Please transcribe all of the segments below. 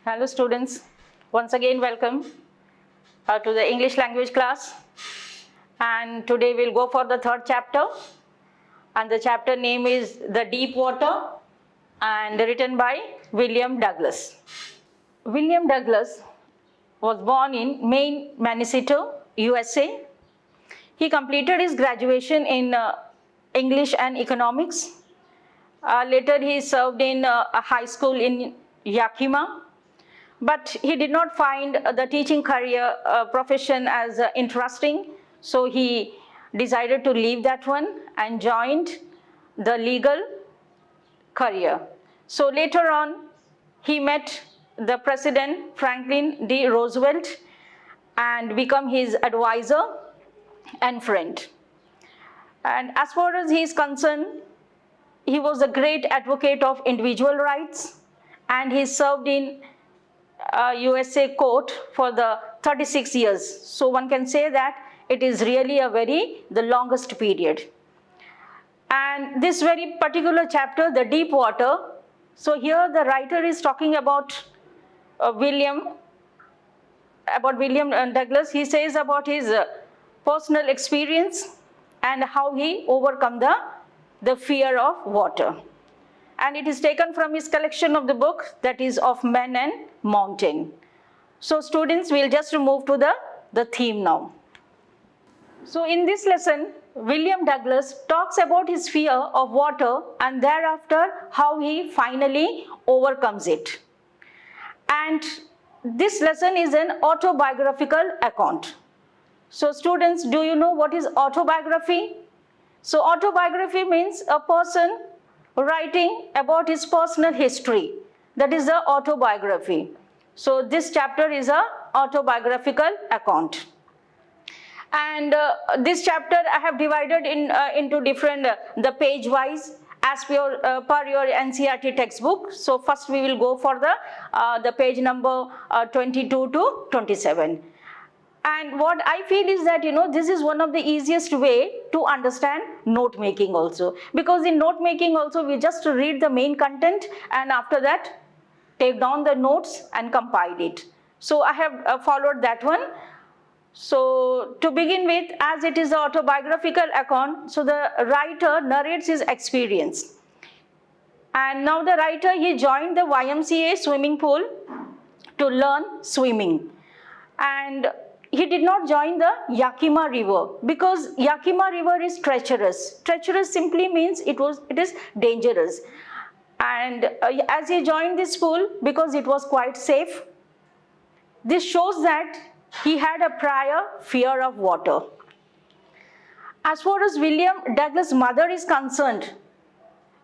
Hello students, once again welcome to the English language class, and today we'll go for the third chapter, and the chapter name is The Deep Water and written by William Douglas. William Douglas was born in Maine, Minnesota, USA. He completed his graduation in English and economics. Later he served in a high school in Yakima. But he did not find the teaching career profession as interesting, so he decided to leave that one and joined the legal career. So later on, he met the President Franklin D. Roosevelt and became his advisor and friend. And as far as he is concerned, he was a great advocate of individual rights, and he served in USA court for the 36 years. So one can say that it is really the longest period. And this very particular chapter, the deep water, so here the writer is talking about William Douglas. He says about his personal experience and how he overcome the fear of water. And it is taken from his collection of the book, that is of Men and Mountain. So students, we'll just move to the theme now. So in this lesson, William Douglas talks about his fear of water and thereafter how he finally overcomes it. And this lesson is an autobiographical account. So students, do you know what is autobiography? So autobiography means a person writing about his personal history. That is the autobiography. So this chapter is a autobiographical account. And this chapter I have divided into different, the page wise as per your NCERT textbook. So first we will go for the page number 22 to 27. And what I feel is that, this is one of the easiest way to understand note making also. Because in note making also, we just read the main content and after that, take down the notes and compile it. So I have followed that one. So to begin with, as it is an autobiographical account, so the writer narrates his experience. And now the writer, he joined the YMCA swimming pool to learn swimming. And he did not join the Yakima River because Yakima River is treacherous. Treacherous simply means it is dangerous. And as he joined this pool, because it was quite safe, this shows that he had a prior fear of water. As far as William Douglas' mother is concerned,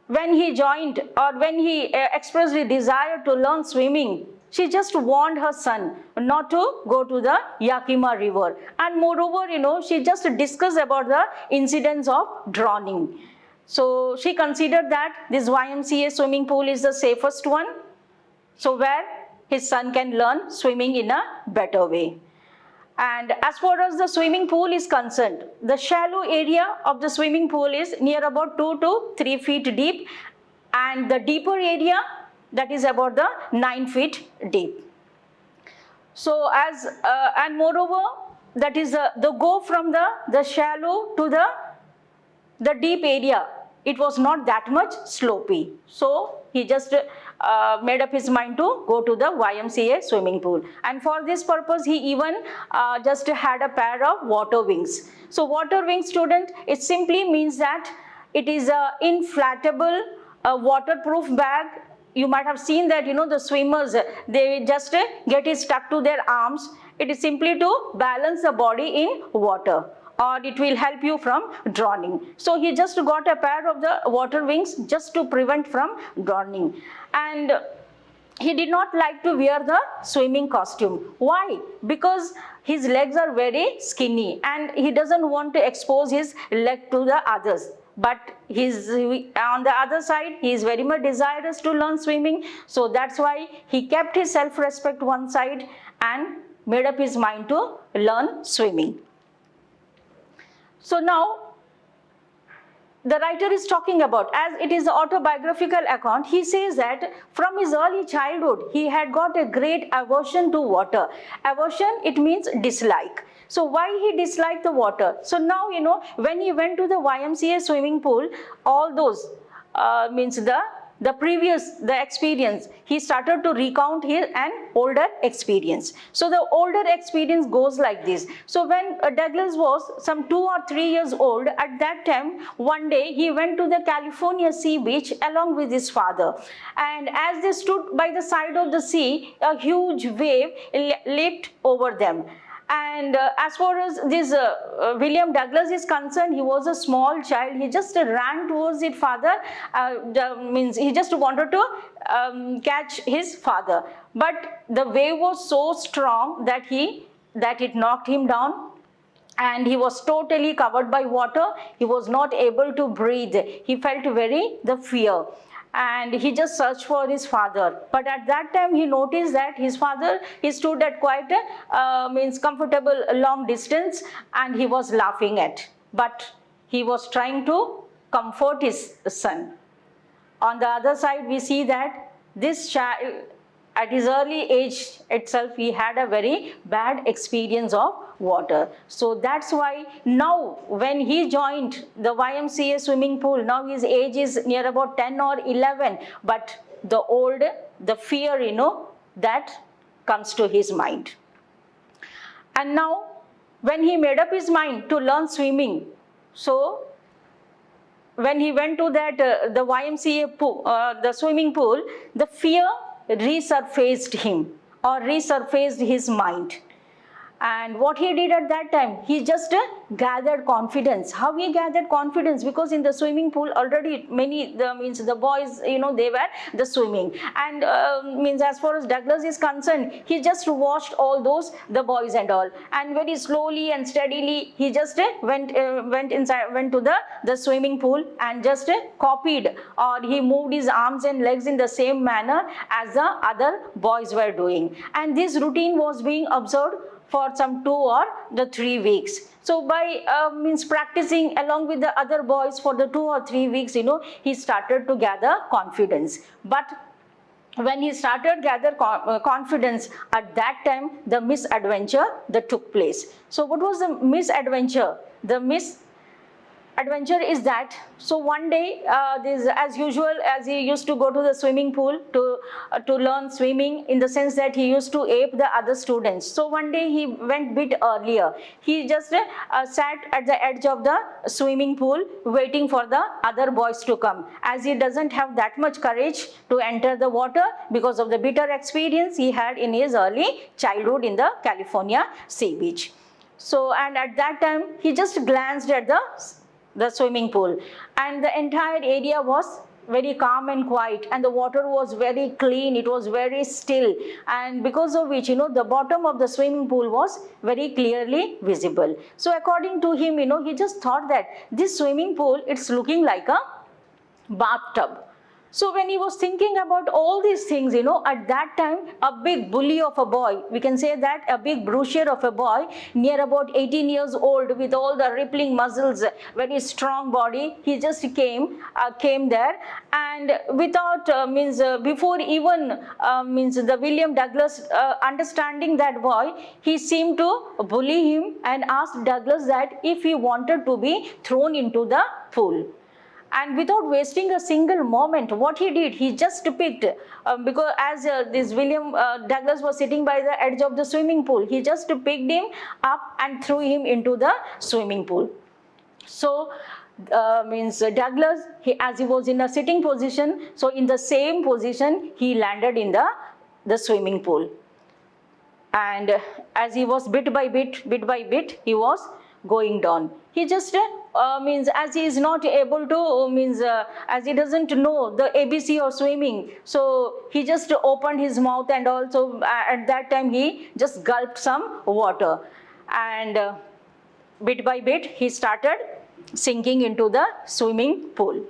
when he joined or when he expressed a desire to learn swimming, she just warned her son not to go to the Yakima River. And moreover, she just discussed about the incidents of drowning. So she considered that this YMCA swimming pool is the safest one. So where his son can learn swimming in a better way. And as far as the swimming pool is concerned, the shallow area of the swimming pool is near about 2 to 3 feet deep, and the deeper area, that is about the 9 feet deep. So and moreover, that is the go from the shallow to the deep area, it was not that much slopey. So he just made up his mind to go to the YMCA swimming pool. And for this purpose, he even just had a pair of water wings. So water wings, student, it simply means that it is a inflatable waterproof bag. You might have seen that, the swimmers, they just get it stuck to their arms. It is simply to balance the body in water, or it will help you from drowning. So he just got a pair of the water wings just to prevent from drowning. And he did not like to wear the swimming costume. Why? Because his legs are very skinny and he doesn't want to expose his leg to the others. But on the other side, he is very much desirous to learn swimming. So that's why he kept his self-respect one side and made up his mind to learn swimming. So now, the writer is talking about, as it is the autobiographical account, he says that from his early childhood, he had got a great aversion to water. Aversion, it means dislike. So why he disliked the water? So now, when he went to the YMCA swimming pool, all those means the experience, he started to recount his an older experience. So the older experience goes like this. So when Douglas was some 2 or 3 years old, at that time, one day he went to the California sea beach along with his father. And as they stood by the side of the sea, a huge wave leaped over them. And as far as this William Douglas is concerned, he was a small child. He just ran towards his father, means he just wanted to catch his father. But the wave was so strong that it knocked him down, and he was totally covered by water. He was not able to breathe. He felt the fear. And he just searched for his father. But at that time, he noticed that his father, he stood at quite a comfortable long distance, and he was laughing at. But he was trying to comfort his son. On the other side, we see that this child, at his early age itself, he had a very bad experience of water. So that's why now when he joined the YMCA swimming pool, now his age is near about 10 or 11, but the fear, that comes to his mind. And now when he made up his mind to learn swimming, so when he went to that the YMCA pool, the swimming pool, the fear resurfaced him or resurfaced his mind. And what he did at that time, he just gathered confidence. How he gathered confidence? Because in the swimming pool already the boys, they were the swimming. And as far as Douglas is concerned, he just watched all those, the boys and all. And very slowly and steadily, he just went to the swimming pool and just copied, or he moved his arms and legs in the same manner as the other boys were doing. And this routine was being observed for some 2 or 3 weeks. So by practicing along with the other boys for the 2 or 3 weeks, he started to gather confidence. But when he started gather confidence, at that time the misadventure that took place. So what was the misadventure? The misadventure is that, so one day, as usual, as he used to go to the swimming pool to learn swimming, in the sense that he used to ape the other students. So one day he went bit earlier. He just sat at the edge of the swimming pool waiting for the other boys to come, as he doesn't have that much courage to enter the water because of the bitter experience he had in his early childhood in the California sea beach. So, and at that time he just glanced at the swimming pool, and the entire area was very calm and quiet, and the water was very clean, it was very still, and because of which, the bottom of the swimming pool was very clearly visible. So according to him, he just thought that this swimming pool, it's looking like a bathtub. So when he was thinking about all these things, at that time, a big bully of a boy, we can say that a big brusher of a boy, near about 18 years old, with all the rippling muscles, very strong body, he just came there, and without, before even, the William Douglas understanding that boy, he seemed to bully him and asked Douglas that if he wanted to be thrown into the pool. And without wasting a single moment, what he did, he just picked, because as this William Douglas was sitting by the edge of the swimming pool, he just picked him up and threw him into the swimming pool. So, Douglas, as he was in a sitting position, so in the same position, he landed in the swimming pool. And as he was bit by bit, he was going down. He just as he is not able to, as he doesn't know the ABC of swimming, so he just opened his mouth, and also at that time he just gulped some water, and bit by bit he started sinking into the swimming pool.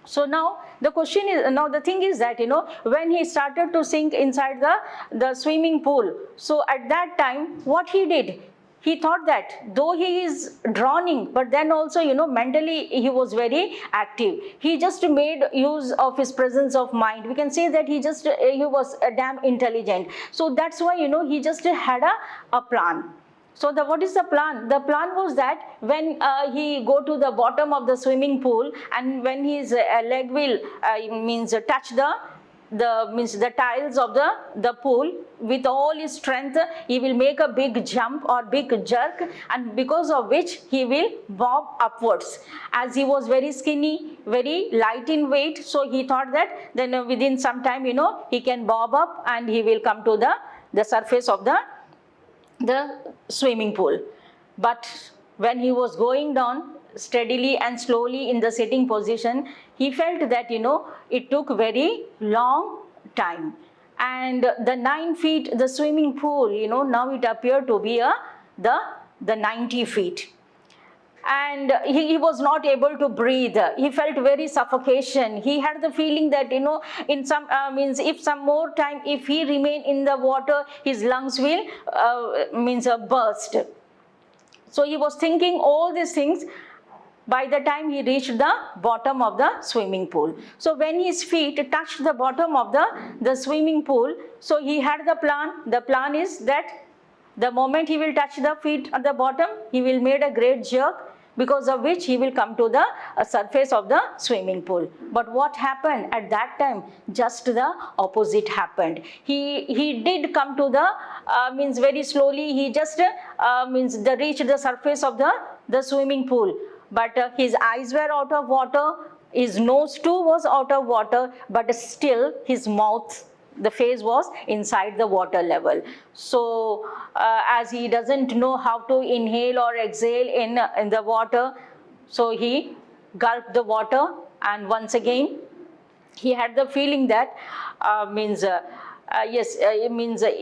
So now the question is, now the thing is that, when he started to sink inside the swimming pool, so at that time what he did, he thought that though he is drowning, but then also, mentally he was very active. He just made use of his presence of mind. We can say that he was damn intelligent. So that's why, he just had a plan. So what is the plan? The plan was that when he go to the bottom of the swimming pool, and when his leg will touch the tiles of the pool, with all his strength he will make a big jump or big jerk, and because of which he will bob upwards. As he was very skinny, very light in weight, so he thought that then within some time, he can bob up and he will come to the surface of the swimming pool. But when he was going down steadily and slowly in the sitting position, he felt that it took very long time, and the 9 feet, the swimming pool, now it appeared to be the 90 feet. And he was not able to breathe. He felt very suffocation. He had the feeling that in some if some more time, if he remain in the water, his lungs will burst. So he was thinking all these things by the time he reached the bottom of the swimming pool. So when his feet touched the bottom of the swimming pool, so he had the plan. The plan is that the moment he will touch the feet at the bottom, he will make a great jerk, because of which he will come to the surface of the swimming pool. But what happened at that time? Just the opposite happened. He did come to the very slowly. He just reached the surface of the swimming pool. But his eyes were out of water. His nose too was out of water. But still his mouth, the face was inside the water level. So as he doesn't know how to inhale or exhale in the water, so he gulped the water, and once again he had the feeling that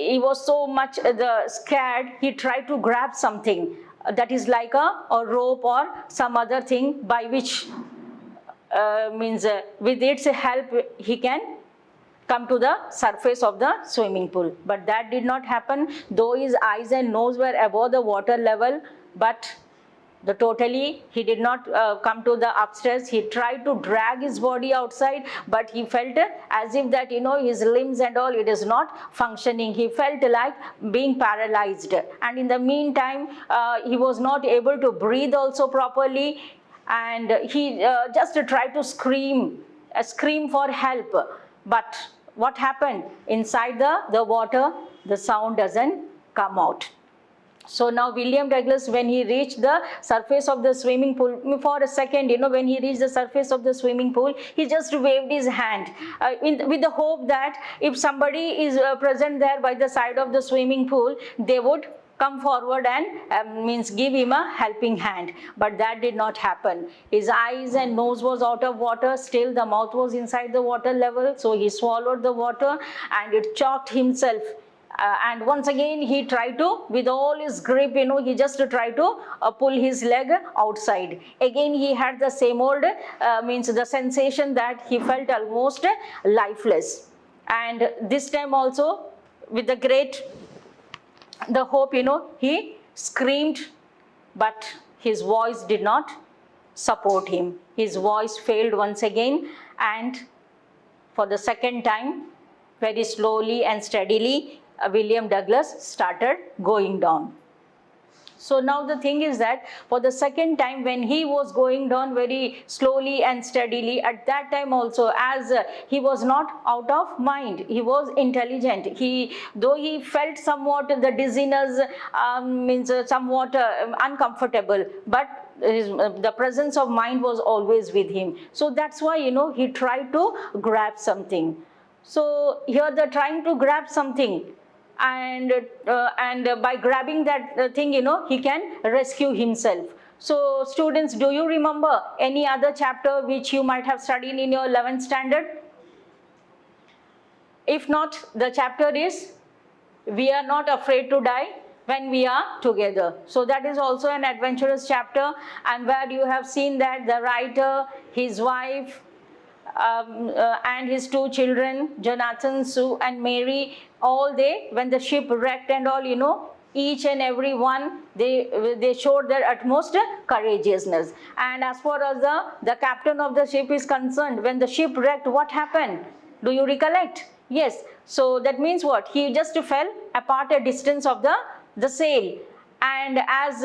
he was so much scared. He tried to grab something that is like a rope or some other thing, by which with its help he can come to the surface of the swimming pool. But that did not happen, though his eyes and nose were above the water level. But he did not come to the upstairs. He tried to drag his body outside, but he felt as if that his limbs and all, it is not functioning. He felt like being paralyzed, and in the meantime he was not able to breathe also properly, and he just tried to scream for help. But what happened? Inside the water, the sound doesn't come out. So now William Douglas, when he reached the surface of the swimming pool, for a second, when he reached the surface of the swimming pool, he just waved his hand with the hope that if somebody is present there by the side of the swimming pool, they would come forward and give him a helping hand. But that did not happen. His eyes and nose was out of water, still the mouth was inside the water level. So he swallowed the water and it choked himself. And once again he tried to, with all his grip, he just tried to pull his leg outside. Again he had the same old the sensation that he felt almost lifeless. And this time also, with the hope, he screamed, but his voice did not support him. His voice failed once again, and for the second time, very slowly and steadily, William Douglas started going down. So now the thing is that for the second time, when he was going down very slowly and steadily, at that time also, as he was not out of mind, he was intelligent. Though he felt somewhat the dizziness, somewhat uncomfortable, but the presence of mind was always with him. So that's why, he tried to grab something. So here the trying to grab something, and by grabbing that thing, he can rescue himself. So students, do you remember any other chapter which you might have studied in your 11th standard? If not, the chapter is "We Are Not Afraid to Die When We Are Together." So that is also an adventurous chapter, and where you have seen that the writer, his wife, and his 2 children, Jonathan, Sue and Mary, all when the ship wrecked and all, each and every one, they showed their utmost courageousness. And as far as the captain of the ship is concerned, when the ship wrecked, what happened? Do you recollect? Yes. So that means what? He just fell apart a distance of the sail. And as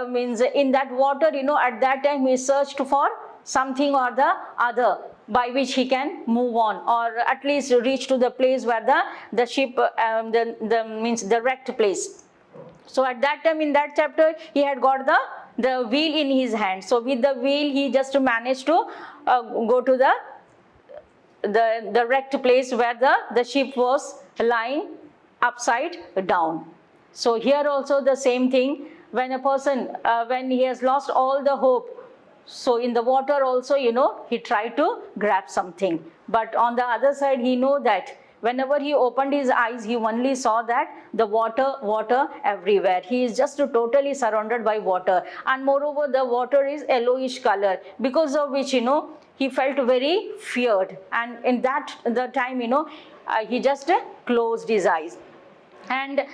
means in that water, at that time he searched for something or the other by which he can move on, or at least reach to the place where the ship, the wrecked place. So at that time in that chapter, he had got the wheel in his hand. So with the wheel, he just managed to go to the wrecked place where the ship was lying upside down. So here also the same thing, when a person, when he has lost all the hope, so in the water also, he tried to grab something. But on the other side, he know that whenever he opened his eyes, he only saw that the water everywhere. He is just totally surrounded by water. And moreover, the water is yellowish color, because of which, he felt very feared. And in the time, he just closed his eyes. And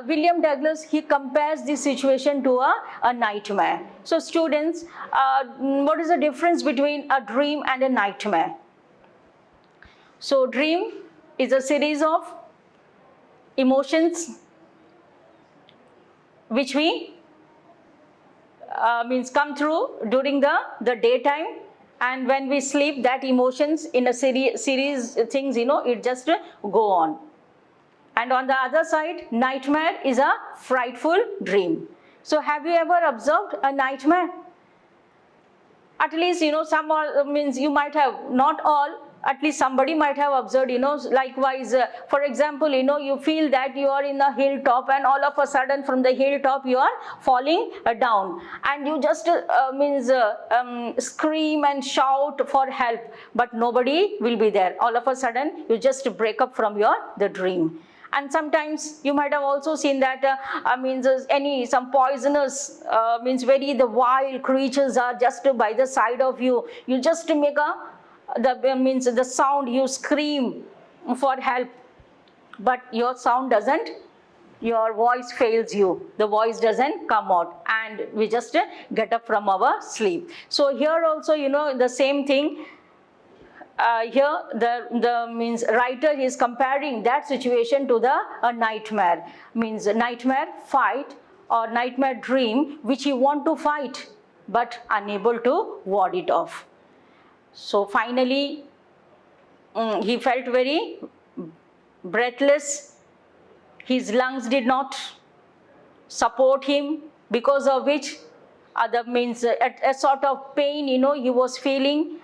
William Douglas, he compares this situation to a nightmare. So students, what is the difference between a dream and a nightmare? So dream is a series of emotions which we come through during the daytime, and when we sleep, that emotions in a series things, it just go on. And on the other side, nightmare is a frightful dream. So have you ever observed a nightmare? At least, some means you might have, not all, at least somebody might have observed, likewise, for example, you feel that you are in a hilltop, and all of a sudden from the hilltop you are falling down, and you just scream and shout for help, but nobody will be there. All of a sudden you just break up from the dream. And sometimes you might have also seen that some poisonous the wild creatures are just by the side of you. You just make the sound, you scream for help, but your voice fails you. The voice doesn't come out, and we just get up from our sleep. So here also, the same thing. Here the writer is comparing that situation to a nightmare, nightmare fight or nightmare dream which he want to fight but unable to ward it off. So finally he felt very breathless. His lungs did not support him, because of which a sort of pain he was feeling,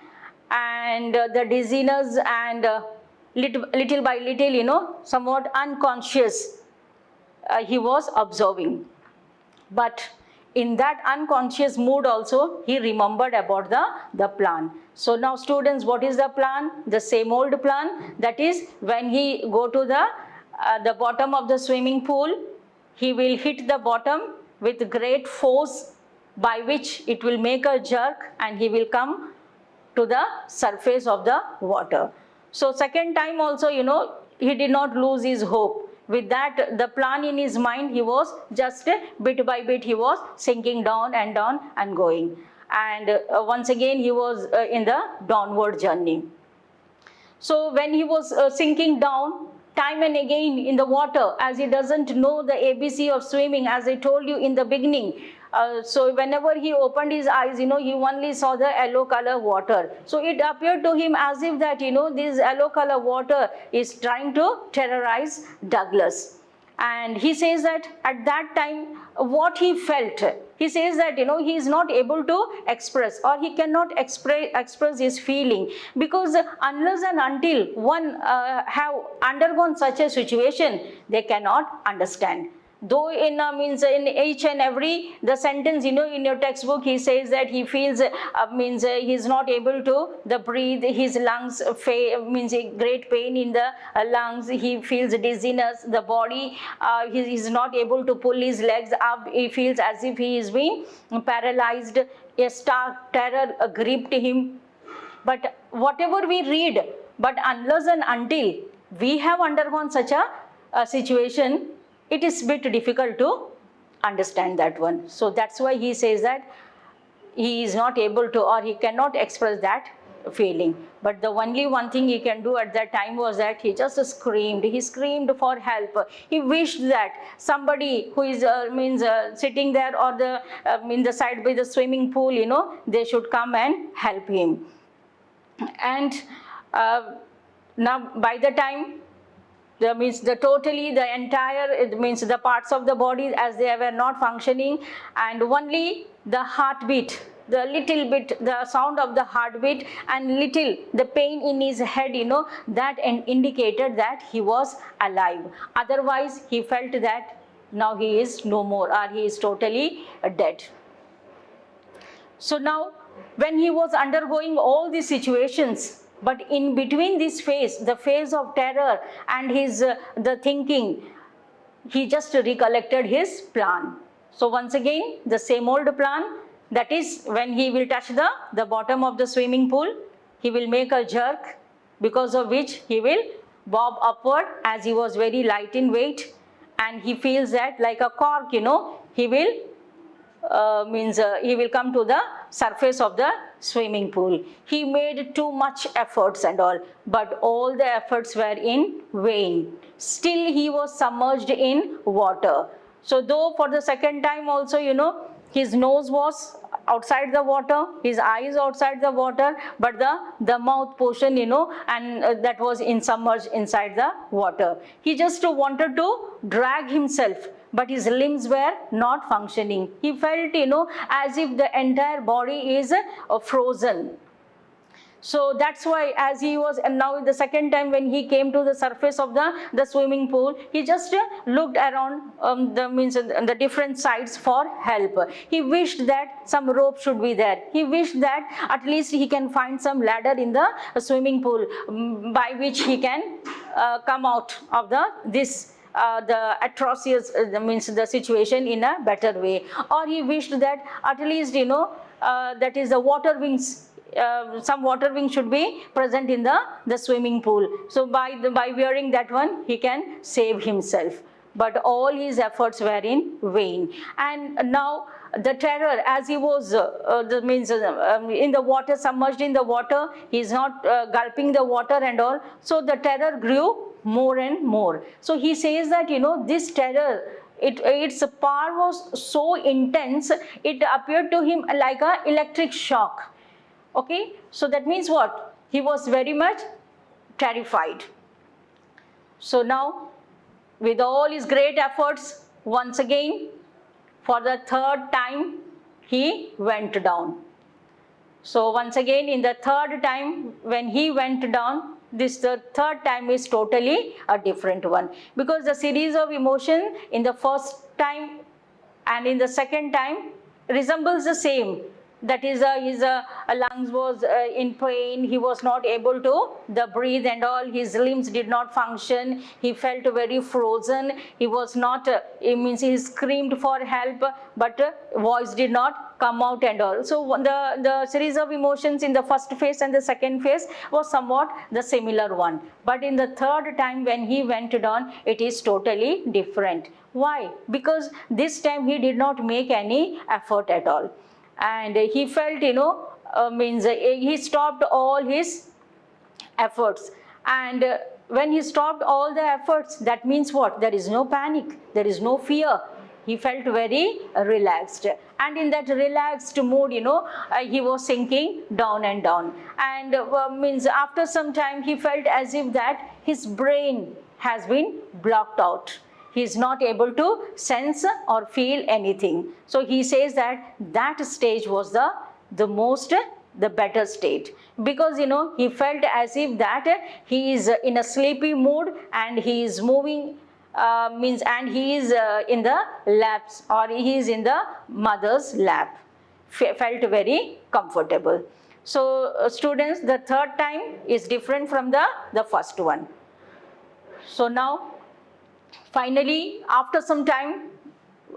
and the dizziness, and little by little somewhat unconscious he was observing. But in that unconscious mood also, he remembered about the plan. So now students, what is the plan? The same old plan, that is, when he go to the bottom of the swimming pool, he will hit the bottom with great force, by which it will make a jerk and he will come to the surface of the water. So second time also, he did not lose his hope. With that, the plan in his mind, he was just bit by bit, he was sinking down and going. And once again, he was in the downward journey. So when he was sinking down, time and again in the water, as he doesn't know the ABC of swimming, as I told you in the beginning, so whenever he opened his eyes, he only saw the yellow color water. So it appeared to him as if that, this yellow color water is trying to terrorize Douglas. And he says that at that time, what he felt, he says that, he is not able to express, or he cannot express his feeling, because unless and until one have undergone such a situation, they cannot understand. Though in each and every the sentence, in your textbook, he says that he feels he is not able to breathe, his lungs great pain in the lungs, he feels dizziness, the body, he is not able to pull his legs up, he feels as if he is being paralyzed, a stark terror gripped him. But whatever we read, but unless and until we have undergone such a situation, it is a bit difficult to understand that one. So that's why he says that he is not able to, or he cannot express that feeling. But the only one thing he can do at that time was that he just screamed. He screamed for help. He wished that somebody who is sitting there or in the side by the swimming pool, they should come and help him. And now by the time, that means the entire, it means the parts of the body as they were not functioning, and only the heartbeat, the little bit, the sound of the heartbeat and little the pain in his head, that indicated that he was alive. Otherwise, he felt that now he is no more, or he is totally dead. So now, when he was undergoing all these situations, but in between this phase, the phase of terror and his the thinking, he just recollected his plan. So once again, the same old plan, that is, when he will touch the bottom of the swimming pool, he will make a jerk, because of which he will bob upward, as he was very light in weight, and he feels that like a cork, he will he will come to the surface of the swimming pool. He made too much efforts and all, but all the efforts were in vain. Still he was submerged in water. So though for the second time also, his nose was outside the water, his eyes outside the water, but the mouth portion, and that was submerged inside the water. He just wanted to drag himself, but his limbs were not functioning. He felt, as if the entire body is frozen. So that's why, as he was, and now the second time when he came to the surface of the swimming pool, he just looked around the different sides for help. He wished that some rope should be there. He wished that at least he can find some ladder in the swimming pool by which he can come out of the atrocious, the situation in a better way. Or he wished that at least, that is the water wings, some water wings should be present in the swimming pool. So by wearing that one, he can save himself. But all his efforts were in vain. And now the terror, as he was in the water, submerged in the water, he is not gulping the water and all. So the terror grew more and more. So he says that, this terror, its power was so intense, it appeared to him like an electric shock. Okay, so that means what? He was very much terrified. So now, with all his great efforts, once again, for the third time, he went down. So once again, in the third time, when he went down, the third time is totally a different one, because the series of emotion in the first time and in the second time resembles the same. That is, his lungs was in pain, he was not able to breathe and all, his limbs did not function, he felt very frozen, he was not, he screamed for help, but voice did not come out and all. So the series of emotions in the first phase and the second phase was somewhat the similar one. But in the third time when he went down, it is totally different. Why? Because this time he did not make any effort at all. And he felt, he stopped all his efforts. And when he stopped all the efforts, that means what? There is no panic, there is no fear. He felt very relaxed. And in that relaxed mood, he was sinking down and down. And after some time, he felt as if that his brain has been blocked out. He is not able to sense or feel anything. So he says that stage was the better state, because he felt as if that he is in a sleepy mood and he is moving, and he is in the laps, or he is in the mother's lap. Felt very comfortable. So students, the third time is different from the first one. So now, finally, after some time,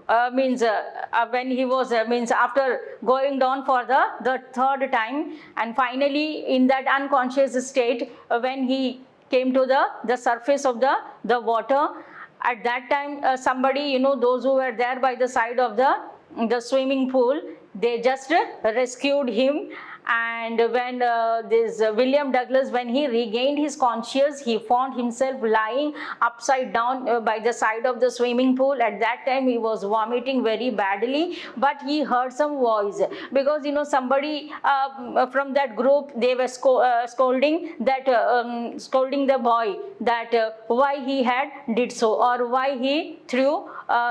when he was, after going down for the third time, and finally in that unconscious state, when he came to the surface of the water, At that time, somebody, those who were there by the side of the swimming pool, they just rescued him. And when this William Douglas, when he regained his conscience, he found himself lying upside down by the side of the swimming pool. At that time he was vomiting very badly, but he heard some voice, because somebody from that group, they were scolding the boy, that why he had did so, or why he threw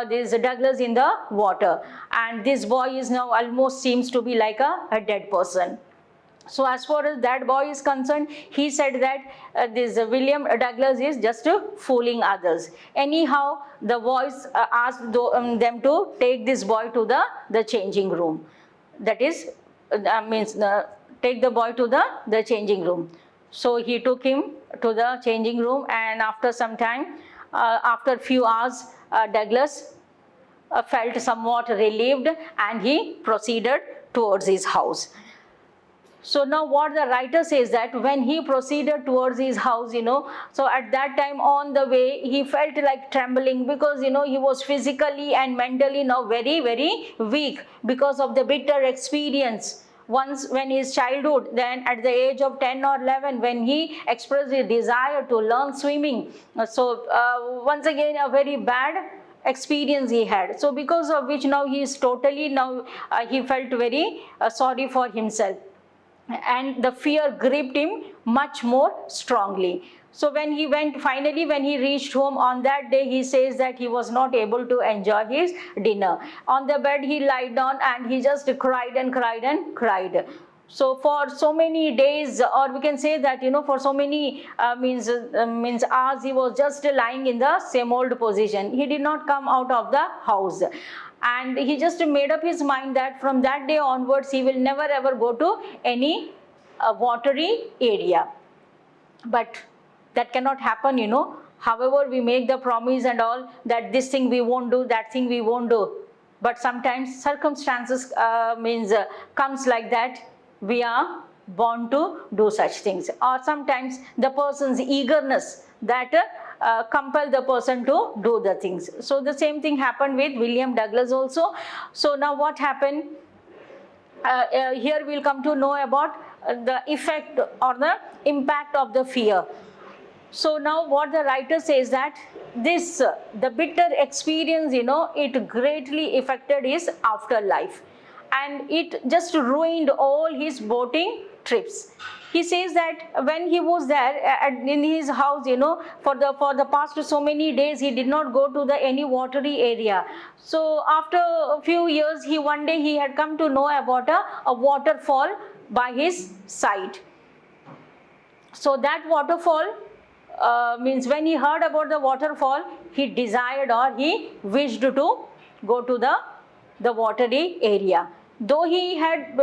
this Douglas in the water. And this boy is now almost seems to be like a dead person. So as far as that boy is concerned, he said that this William Douglas is just fooling others. Anyhow, the voice asked them to take this boy to the changing room. That is, take the boy to the changing room. So he took him to the changing room, and after some time, after a few hours, Douglas felt somewhat relieved, and he proceeded towards his house. So now what the writer says, that when he proceeded towards his house, so at that time on the way, he felt like trembling, because, he was physically and mentally now very, very weak because of the bitter experience. Once when his childhood, then at the age of 10 or 11, when he expressed his desire to learn swimming. So once again, a very bad experience he had. So because of which now he is totally, he felt very sorry for himself. And the fear gripped him much more strongly. So when he went, finally when he reached home on that day, he says that he was not able to enjoy his dinner. On the bed he lied down, and he just cried and cried and cried. So for so many days, or we can say that, for so many means hours, he was just lying in the same old position. He did not come out of the house. And he just made up his mind that from that day onwards, he will never ever go to any watery area. But that cannot happen, However, we make the promise and all, that this thing we won't do, that thing we won't do. But sometimes circumstances comes like that. We are born to do such things. Or sometimes the person's eagerness that compel the person to do the things. So the same thing happened with William Douglas also. So now what happened? Here we'll come to know about the effect or the impact of the fear. So now what the writer says, that this, the bitter experience, it greatly affected his afterlife. And it just ruined all his boating trips. He says that when he was there in his house, for the past so many days, he did not go to any watery area. So after a few years, one day he had come to know about a waterfall by his side. So that waterfall means when he heard about the waterfall, he desired, or he wished to go to the watery area. Though he had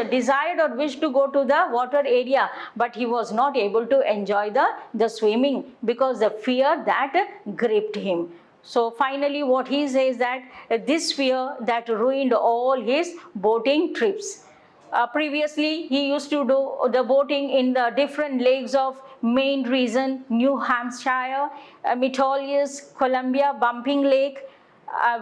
desired or wished to go to the water area, but he was not able to enjoy the swimming, because the fear that gripped him. So finally what he says, that this fear that ruined all his boating trips. Previously he used to do the boating in the different lakes of Maine region, New Hampshire, Metolius, Columbia, Bumping Lake,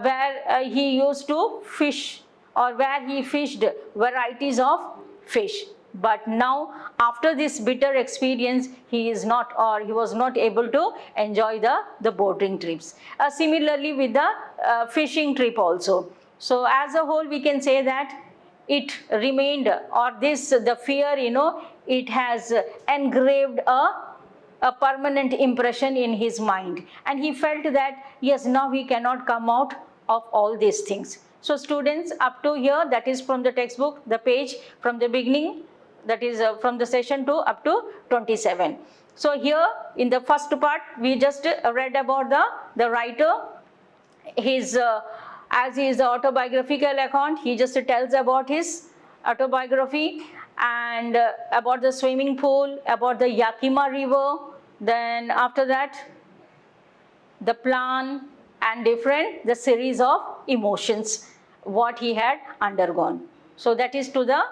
where he used to fish, or where he fished varieties of fish. But now, after this bitter experience, he was not able to enjoy the boating trips. Similarly with the fishing trip also. So as a whole, we can say that it remained, or the fear, it has engraved a permanent impression in his mind. And he felt that, yes, now he cannot come out of all these things. So students, up to here, that is from the textbook, the page from the beginning, that is from the session 2 up to 27. So here in the first part, we just read about the writer, his as he is the autobiographical account, he just tells about his autobiography, and about the swimming pool, about the Yakima River, then after that the plan, and the series of emotions what he had undergone. So that is to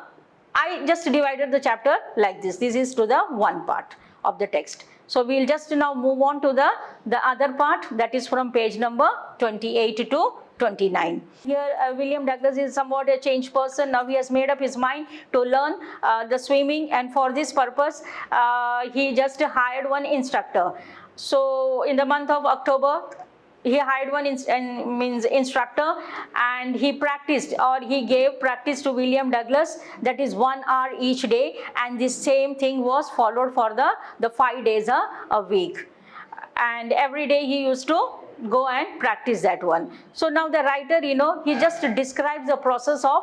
I just divided the chapter like this. This is to the one part of the text. So we'll just now move on to the other part, that is from page number 28 to 29. Here William Douglas is somewhat a changed person. Now he has made up his mind to learn the swimming, and for this purpose he just hired one instructor. So in the month of October, he hired one instructor, and he practiced, or he gave practice to William Douglas, that is 1 hour each day, and this same thing was followed for the 5 days a week, and every day he used to go and practice that one. So now the writer, he just describes the process of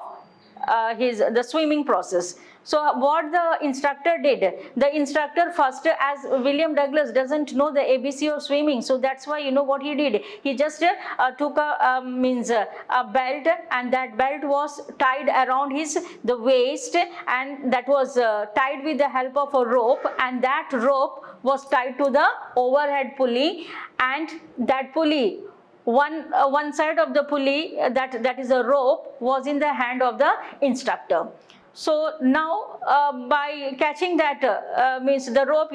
the swimming process. So what the instructor did, the instructor first, as William Douglas doesn't know the ABC of swimming, so that's why what he did, he just took a belt, and that belt was tied around the waist, and that was tied with the help of a rope, and that rope was tied to the overhead pulley, and that pulley, one side of the pulley, that is a rope, was in the hand of the instructor. So now by catching that the rope,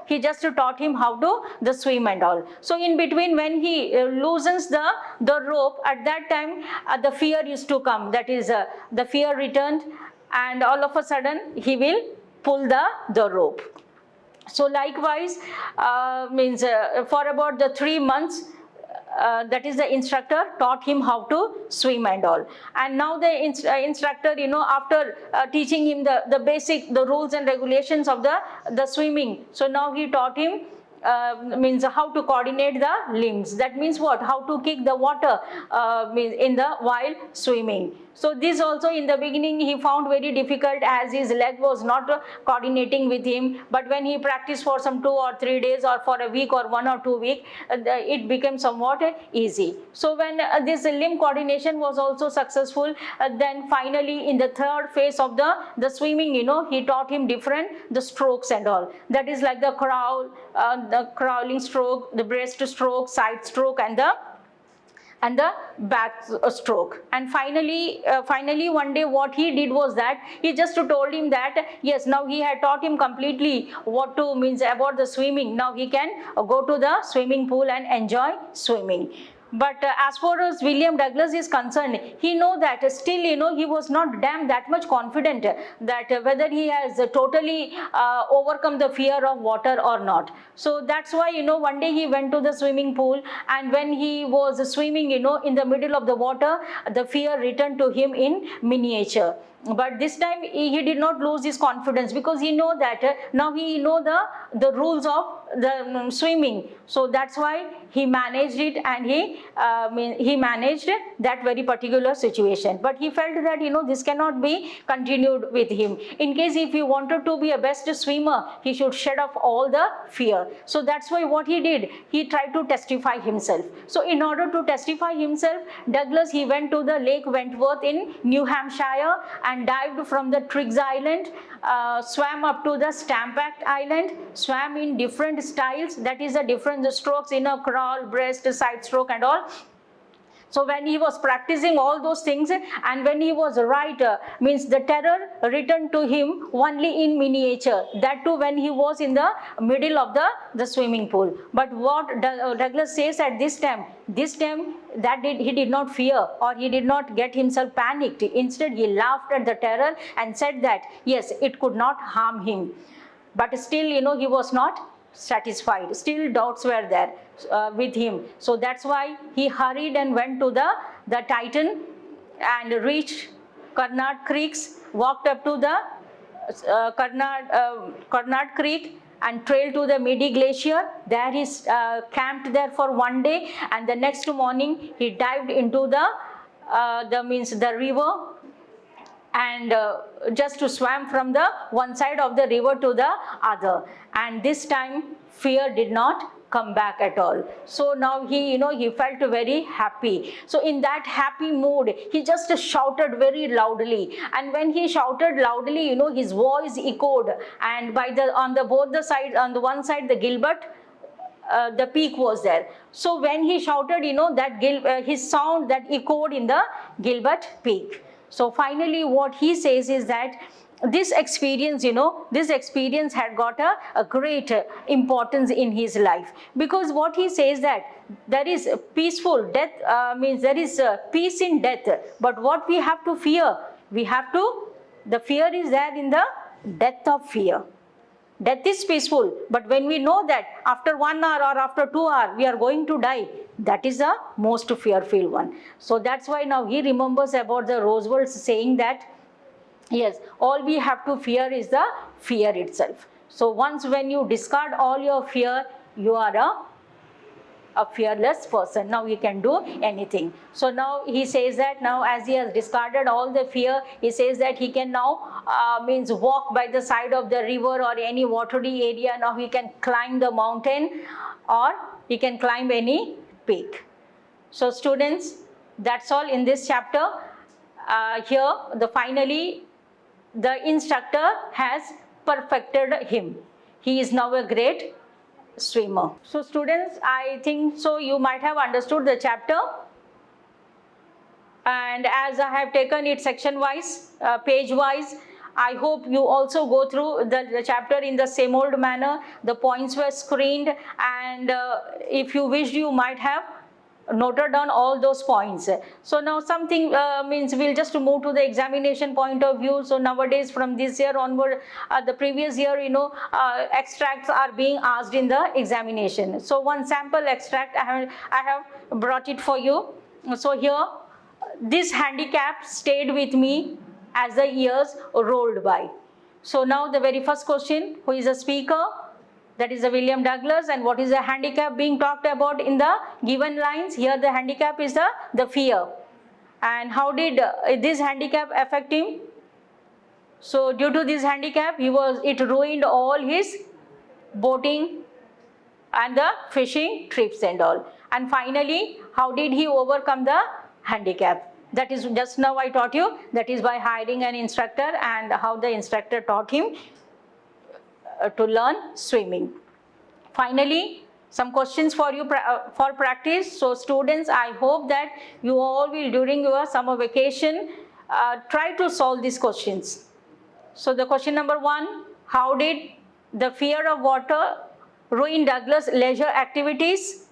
he just taught him how to the swim and all. So in between, when he loosens the rope, at that time the fear used to come, that is the fear returned, and all of a sudden he will pull the rope. So likewise for about the 3 months, that is the instructor taught him how to swim and all. And now the instructor, after teaching him the rules and regulations of the swimming, so now he taught him how to coordinate the limbs. That means what? How to kick the water while swimming. So this also in the beginning he found very difficult, as his leg was not coordinating with him. But when he practiced for some 2 or 3 days, or for a week or 1 or 2 weeks, it became somewhat easy. So when this limb coordination was also successful, then finally in the third phase of the swimming, he taught him the strokes and all. That is like the crawling stroke, the breast stroke, side stroke, and the back stroke. And finally one day what he did was that he just told him that yes, now he had taught him completely what to about the swimming. Now he can go to the swimming pool and enjoy swimming. But as far as William Douglas is concerned, he know that still he was not damn that much confident that whether he has totally overcome the fear of water or not. So that's why one day he went to the swimming pool, and when he was swimming in the middle of the water, the fear returned to him in miniature. But this time he did not lose his confidence, because he know that now he know the rules of the swimming. So that's why he managed it, and he managed that very particular situation. But he felt that this cannot be continued with him. In case if he wanted to be a best swimmer, he should shed off all the fear. So that's why what he did, he tried to testify himself. So in order to testify himself, Douglas, he went to the Lake Wentworth in New Hampshire and dived from the Triggs Island, swam up to the Stampact Island, swam in different styles, that is the different strokes, crawl, breast, side stroke and all. So when he was practicing all those things, and when he was right, the terror returned to him only in miniature. That too when he was in the middle of the swimming pool. But what Douglas says at this time that he did not fear, or he did not get himself panicked. Instead, he laughed at the terror and said that yes, it could not harm him. But still, he was not satisfied. Still doubts were there with him. So that's why he hurried and went to the Titan and reached Carnard Creeks, walked up to the Carnard Creek and trailed to the Midi Glacier. There he camped there for 1 day, and the next morning he dived into the river, and just to swam from the one side of the river to the other. And this time fear did not come back at all. So now he felt very happy. So in that happy mood, he just shouted very loudly, and when he shouted loudly, his voice echoed, and on the one side the Gilbert, the peak was there. So when he shouted, his sound that echoed in the Gilbert peak. So finally what he says is that this experience, this experience had got a great importance in his life, because what he says that there is peaceful death, means there is peace in death, but what we have to fear, the fear is there in the death of fear. Death is peaceful, but when we know that after 1 hour or after 2 hours we are going to die, that is the most fearful one. So that's why now he remembers about the Roosevelt's saying that, yes, all we have to fear is the fear itself. So once when you discard all your fear, you are a fearless person. Now you can do anything. So now he says that now as he has discarded all the fear, he says that he can now means walk by the side of the river or any watery area. Now he can climb the mountain or he can climb any peak. So students, that's all in this chapter. Here finally the instructor has perfected him. He is now a great swimmer. So students, I think so you might have understood the chapter, and as I have taken it section wise, page wise, I hope you also go through the chapter in the same old manner. The points were screened, and if you wish, you might have noted down all those points. So now something means we'll just move to the examination point of view. So nowadays from this year onward, the previous year, extracts are being asked in the examination. So one sample extract I have brought it for you. So here, this handicap stayed with me as the years rolled by. So now the very first question, who is the speaker? That is William Douglas. And what is the handicap being talked about in the given lines? Here the handicap is the fear. And how did this handicap affect him? So due to this handicap, it ruined all his boating and the fishing trips and all. And finally, how did he overcome the handicap? That is just now I taught you, that is by hiring an instructor, and how the instructor taught him to learn swimming. Finally, some questions for you for practice. So students, I hope that you all will during your summer vacation try to solve these questions. So the question number 1, how did the fear of water ruin Douglas' leisure activities?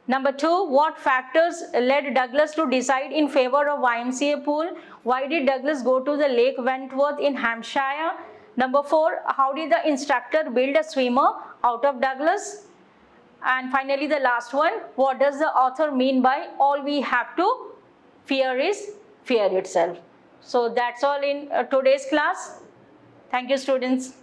Number 2, what factors led Douglas to decide in favor of YMCA pool? Why did Douglas go to the Lake Wentworth in Hampshire? Number 4, how did the instructor build a swimmer out of Douglas? And finally the last one, what does the author mean by all we have to fear is fear itself? So that's all in today's class. Thank you students.